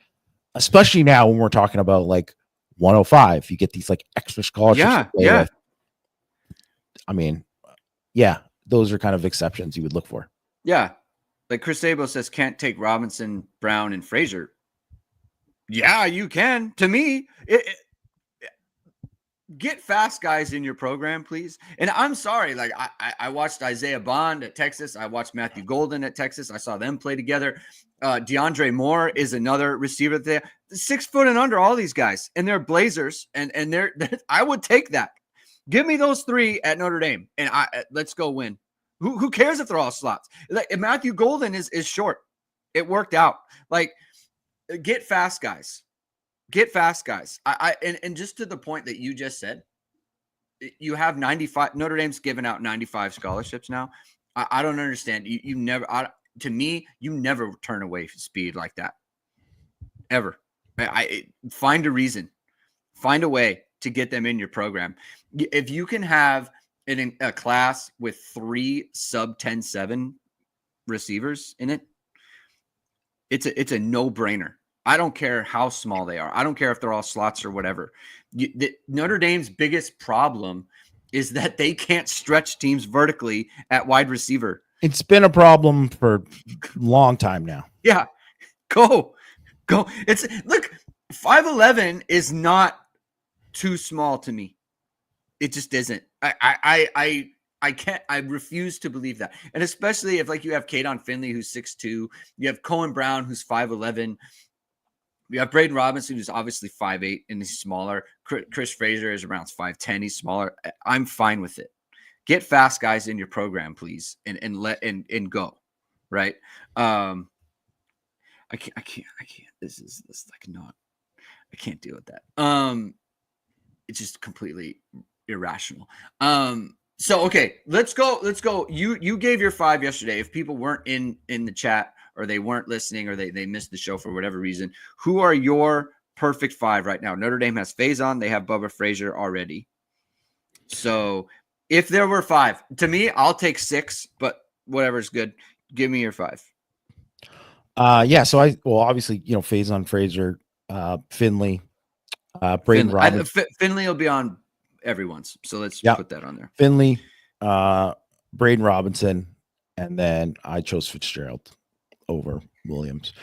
especially now when we're talking about like 105, you get these like extra scholarships. Yeah. I mean, those are kind of exceptions you would look for. Yeah. Like Chris Sabo says, can't take Robinson, Brown, and Frazier. Yeah, you can. To me, get fast guys in your program, please. And I'm sorry, like I watched Isaiah Bond at Texas. I watched Matthew Golden at Texas. I saw them play together. DeAndre Moore is another receiver there. 6 foot and under, all these guys, and they're Blazers, and they're I would take that. Give me those three at Notre Dame, and let's go win. Who cares if they're all slots? Like Matthew Golden is short. It worked out. Like, get fast guys. Get fast guys. And just to the point that you just said, you have 95. Notre Dame's given out 95 scholarships now. I don't understand. You never. To me, you never turn away speed like that, ever. Find a reason. Find a way to get them in your program. If you can have a class with 3 sub 10-7 receivers in it, it's a no-brainer. I don't care how small they are. I don't care if they're all slots or whatever. Notre Dame's biggest problem is that they can't stretch teams vertically at wide receiver. It's been a problem for a long time now. Yeah. Go. It's look, 5'11" is not too small to me. It just isn't. I can't. I refuse to believe that. And especially if like you have Kadyn Finley who's 6'2", you have Cohen Brown who's 5'11". You have Braden Robinson who's obviously 5'8" and he's smaller. Chris Frazier is around 5'10". He's smaller. I'm fine with it. Get fast guys in your program, please, and go. Right. I can't. This is like not. I can't deal with that. It's just completely irrational. So okay, let's go. You gave your 5 yesterday. If people weren't in the chat or they weren't listening or they missed the show for whatever reason, who are your perfect 5 right now? Notre Dame has Faison. They have Bubba Frazier already. So if there were 5, to me, I'll take 6, but whatever's good. Give me your 5. Yeah. So obviously, Faison, Frazier, Finley, Braden Robinson. Finley will be on everyone's. So let's put that on there. Finley, Braden Robinson, and then I chose Fitzgerald over Williams.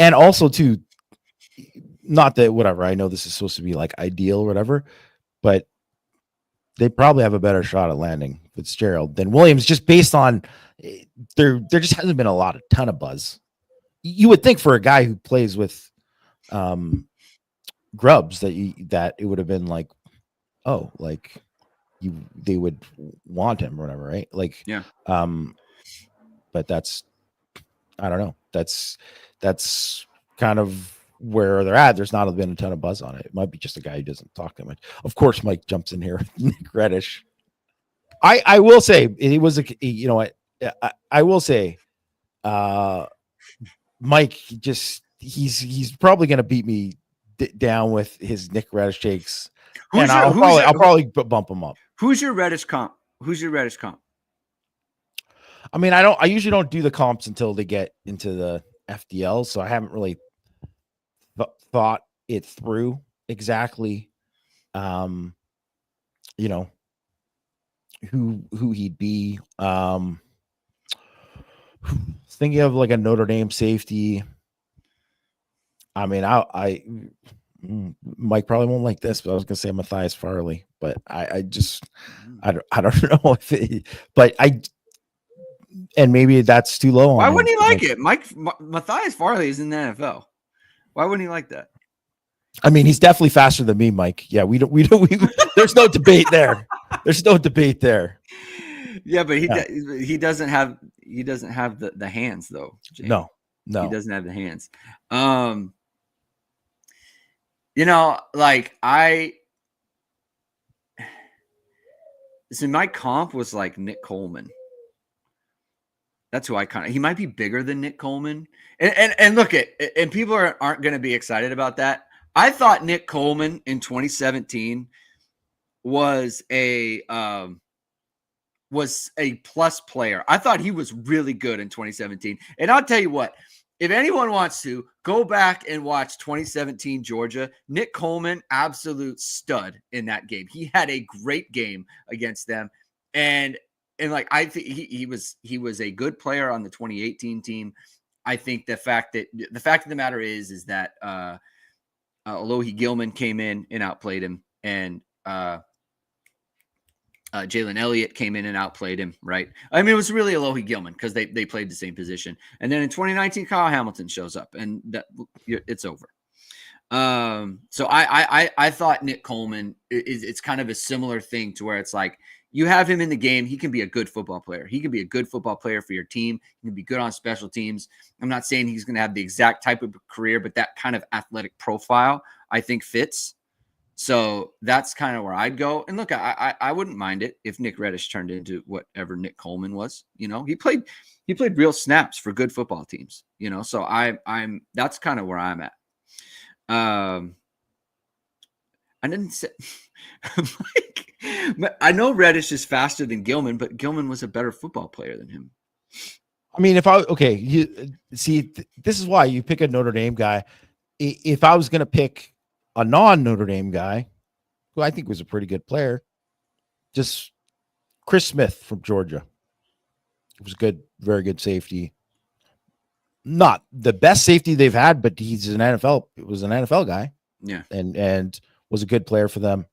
And also too, not that whatever, I know this is supposed to be like ideal or whatever, but they probably have a better shot at landing Fitzgerald than Williams, just based on there just hasn't been a ton of buzz. You would think for a guy who plays with Grubbs that it would have been like, oh, like they would want him or whatever, right? Like, yeah. But I don't know. That's kind of where they're at. There's not been a ton of buzz on it. It might be just a guy who doesn't talk that much. Of course, Mike jumps in here. Nick Reddish. I will say it was I will say, Mike he's probably going to beat me down with his Nick Reddish takes. I'll probably bump him up. Who's your Reddish comp? I mean, I usually don't do the comps until they get into the FDL, so I haven't really thought it through exactly. Who he'd be. Thinking of like a Notre Dame safety. I mean, Mike probably won't like this, but I was gonna say Matthias Farley, but I don't know and maybe that's too low. Why wouldn't he like it? Matthias Farley is in the NFL. Why wouldn't he like that? I mean, he's definitely faster than me, Mike. Yeah, we don't. There's no debate there. There's no debate there. Yeah, but he doesn't have the hands though. James. No, he doesn't have the hands. My comp was like Nick Coleman. That's who he might be bigger than Nick Coleman. And look and people aren't going to be excited about that. I thought Nick Coleman in 2017 was a plus player. I thought he was really good in 2017. And I'll tell you what, if anyone wants to go back and watch 2017 Georgia, Nick Coleman, absolute stud in that game. He had a great game against them. And like, I think he was a good player on the 2018 team. I think the fact of the matter is that Alohi Gilman came in and outplayed him, and Jalen Elliott came in and outplayed him, right? I mean, it was really Alohi Gilman because they played the same position. And then in 2019, Kyle Hamilton shows up, and it's over. So I thought Nick Coleman it's kind of a similar thing to where it's like you have him in the game. He can be a good football player. He can be a good football player for your team. He can be good on special teams. I'm not saying he's going to have the exact type of career, but that kind of athletic profile I think fits. So that's kind of where I'd go. And look, I wouldn't mind it if Nick Reddish turned into whatever Nick Coleman was. He played real snaps for good football teams. So I'm that's kind of where I'm at. I didn't say. I know Reddish is faster than Gilman, but Gilman was a better football player than him. I mean, this is why you pick a Notre Dame guy. If I was going to pick a non-Notre Dame guy, who I think was a pretty good player, just Chris Smith from Georgia. It was good, very good safety. Not the best safety they've had, but he's an NFL. It was an NFL guy. Yeah, and was a good player for them.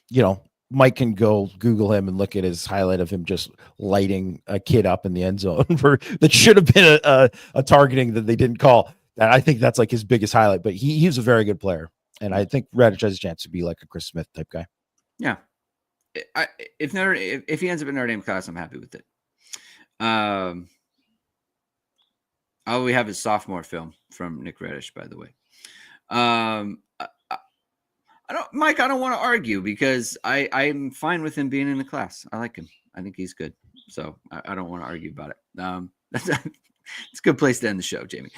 You know, Mike can go Google him and look at his highlight of him just lighting a kid up in the end zone that should have been a targeting that they didn't call. And I think that's like his biggest highlight. But he's a very good player, and I think Reddish has a chance to be like a Chris Smith type guy. Yeah, if he ends up in Notre Dame class, I'm happy with it. All we have is sophomore film from Nick Reddish, by the way. Mike, I don't want to argue because I'm fine with him being in the class. I like him. I think he's good. So I don't want to argue about it. It's a good place to end the show, Jamie.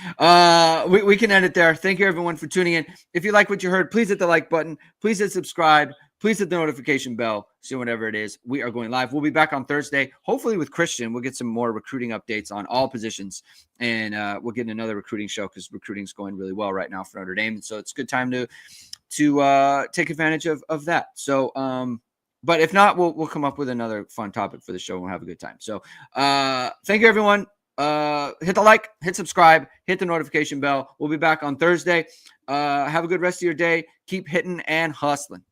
We can end it there. Thank you, everyone, for tuning in. If you like what you heard, please hit the like button. Please hit subscribe. Please hit the notification bell. So whenever it is, we are going live. We'll be back on Thursday, hopefully with Christian. We'll get some more recruiting updates on all positions, and we'll get another recruiting show because recruiting is going really well right now for Notre Dame. So it's a good time to take advantage of that. So, but if not, we'll come up with another fun topic for the show and we'll have a good time. So thank you, everyone. Hit the like, hit subscribe, hit the notification bell. We'll be back on Thursday. Have a good rest of your day. Keep hitting and hustling.